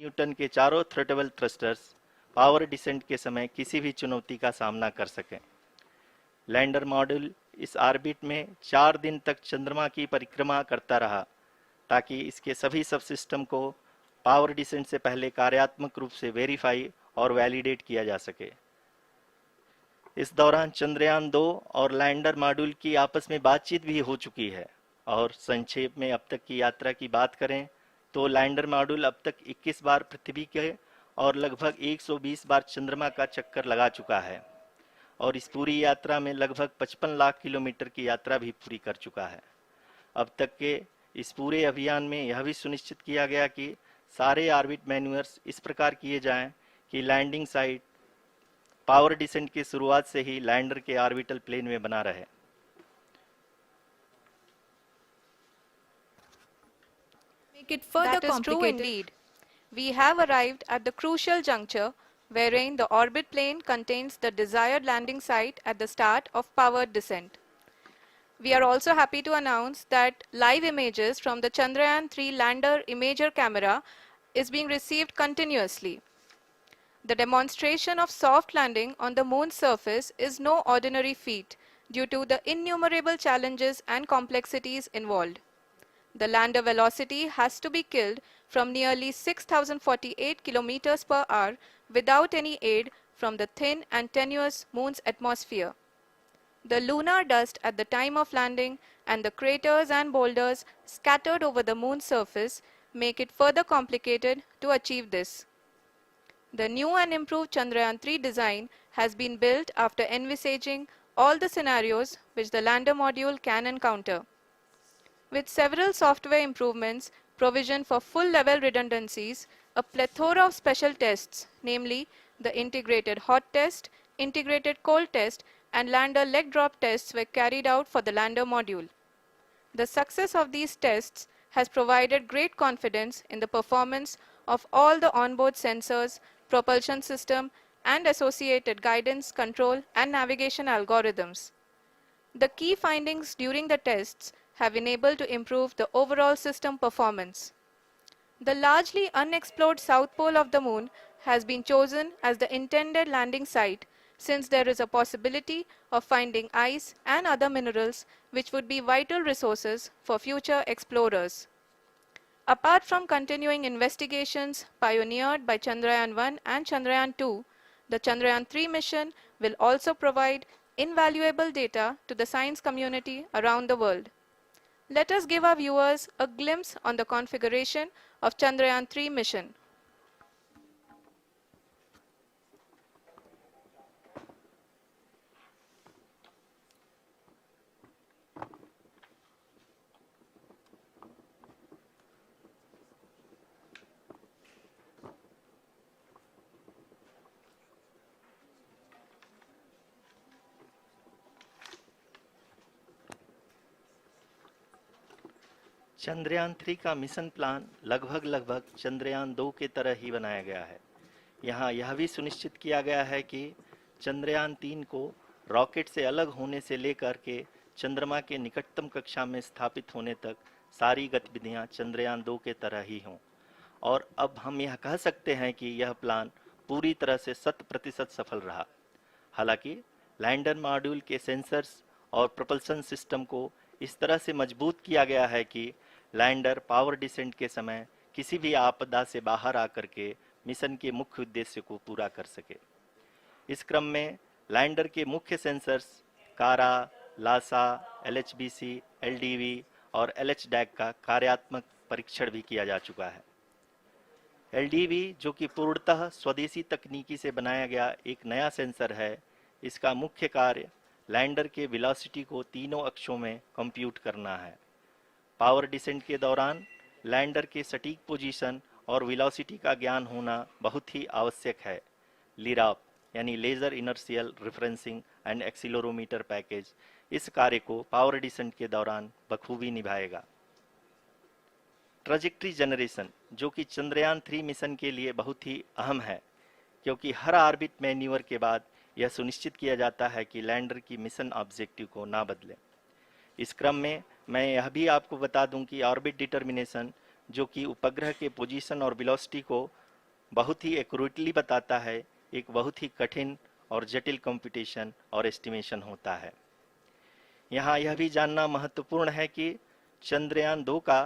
Newton के चारों थ्रोटेबल thrusters power descent के समय किसी भी चुनौती का सामना कर सकें। लैंडर मॉड्यूल इस ऑर्बिट में 4 दिन तक चंद्रमा की परिक्रमा करता रहा ताकि इसके सभी सबसिस्टम को पावर डिसेंट से पहले कार्यात्मक रूप से वेरीफाई और वैलिडेट किया जा सके। इस दौरान चंद्रयान 2 और लैंडर मॉड्यूल की आपस में बातचीत भी हो चुकी है। और संक्षेप में अब तक की यात्रा की बात करें तो लैंडर मॉड्यूल अब तक 21 बार पृथ्वी के और लगभग 120 बार चंद्रमा का चक्कर लगा चुका है और इस पूरी यात्रा में लगभग 55 लाख किलोमीटर की यात्रा भी पूरी कर चुका है। अब तक के इस पूरे अभियान में यह भी सुनिश्चित किया गया कि सारे ऑर्बिट मैन्यूअर्स इस प्रकार किए जाएं कि लैंडिंग साइट पावर डिसेंट की शुरुआत से ही लैंडर के ऑर्बिटल प्लेन में बना रहे। Make it further That is true complicated. indeed. We have arrived at the crucial juncture wherein the orbit plane contains the desired landing site at the start of powered descent. We are also happy to announce that live images from the Chandrayaan-3 lander imager camera is being received continuously. The demonstration of soft landing on the moon's surface is no ordinary feat due to the innumerable challenges and complexities involved. The lander velocity has to be killed from nearly 6,048 kilometers per hour without any aid from the thin and tenuous moon's atmosphere. The lunar dust at the time of landing and the craters and boulders scattered over the moon's surface make it further complicated to achieve this. The new and improved Chandrayaan-3 design has been built after envisaging all the scenarios which the lander module can encounter. With several software improvements, provision for full-level redundancies, a plethora of special tests, namely the integrated hot test, integrated cold test, and lander leg drop tests were carried out for the lander module. The success of these tests has provided great confidence in the performance of all the onboard sensors, propulsion system, and associated guidance, control, and navigation algorithms. The key findings during the tests have enabled to improve the overall system performance. The largely unexplored south pole of the moon has been chosen as the intended landing site since there is a possibility of finding ice and other minerals which would be vital resources for future explorers. Apart from continuing investigations pioneered by Chandrayaan-1 and Chandrayaan-2, the Chandrayaan-3 mission will also provide invaluable data to the science community around the world. Let us give our viewers a glimpse on the configuration of Chandrayaan-3 mission. Chandrayaan 3 का mission plan लगभग चंद्रयान 2 के तरह ही बनाया गया है। यहाँ यह भी सुनिश्चित किया गया है कि चंद्रयान 3 को रॉकेट से अलग होने से लेकर के चंद्रमा के निकटतम कक्षा में स्थापित होने तक सारी गतिविधियाँ चंद्रयान 2 के तरह ही हों। और अब हम यह कह सकते हैं कि यह प्लान पूरी तरह से 100% सफल रहा। हालांकि लैंडर मॉड्यूल के सेंसर्स और प्रोपल्शन सिस्टम को इस तरह से मजबूत किया गया है कि लैंडर पावर डिसेंट के समय किसी भी आपदा से बाहर आकर के मिशन के मुख्य उद्देश्य को पूरा कर सके। इस क्रम में लैंडर के मुख्य सेंसर्स कारा, लासा, LHBC, LDV और LHDAC का कार्यात्मक परीक्षण भी किया जा चुका है। LDV जो कि पूर्णतः स्वदेशी तकनीकी से बनाया गया एक नया सेंसर है, इसका मुख्य कार्य लैंडर के वेलोसिटी को तीनों अक्षों में कंप्यूट करना है। पावर डिसेंट के दौरान लैंडर के सटीक पोजीशन और वेलोसिटी का ज्ञान होना बहुत ही आवश्यक है। लिराप यानी laser inertial referencing and accelerometer package इस कार्य को पावर डिसेंट के दौरान बखूबी निभाएगा। ट्रैजेक्टरी जनरेशन जो कि चंद्रयान 3 मिशन के लिए बहुत ही अहम है, क्योंकि हर ऑर्बिट मैन्यूवर के बाद यह सुनिश्चित किया जाता है कि लैंडर की मिशन ऑब्जेक्टिव को ना बदले। इस क्रम में मैं यह भी आपको बता दूं कि ऑर्बिट डिटर्मिनेशन जो कि उपग्रह के पोजीशन और वेलोसिटी को बहुत ही एक्यूरेटली बताता है। एक बहुत ही कठिन और जटिल कंप्यूटेशन और एस्टिमेशन होता है। यहाँ यह भी जानना महत्वपूर्ण है कि चंद्रयान 2 का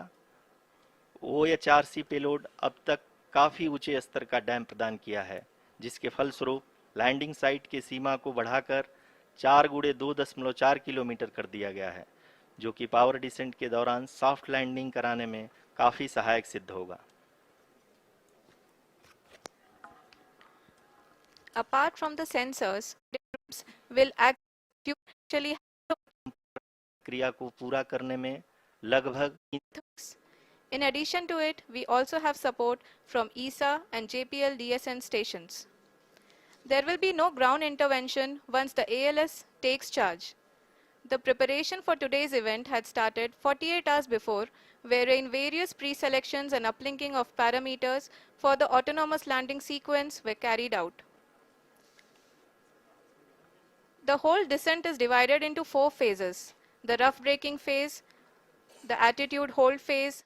OHRC पेलोड अब तक काफ़ी ऊंचे स्तर का डैम प्रदान किया है, जिसके फलस्वरूप लैंडिंग साइट की सीमा को बढ़ाकर 4x2.4 किलोमीटर कर दिया गया है, जो कि पावर डिसेंट के दौरान सॉफ्ट लैंडिंग कराने में काफ़ी सहायक सिद्ध होगा। Apart from the sensors, drones will actually क्रिया को पूरा करने में लगभग In addition to it, we also have support from ESA and JPL DSN stations. There will be no ground intervention once the ALS takes charge. The preparation for today's event had started 48 hours before, wherein various pre-selections and uplinking of parameters for the autonomous landing sequence were carried out. The whole descent is divided into 4 phases: the rough braking phase, the attitude hold phase,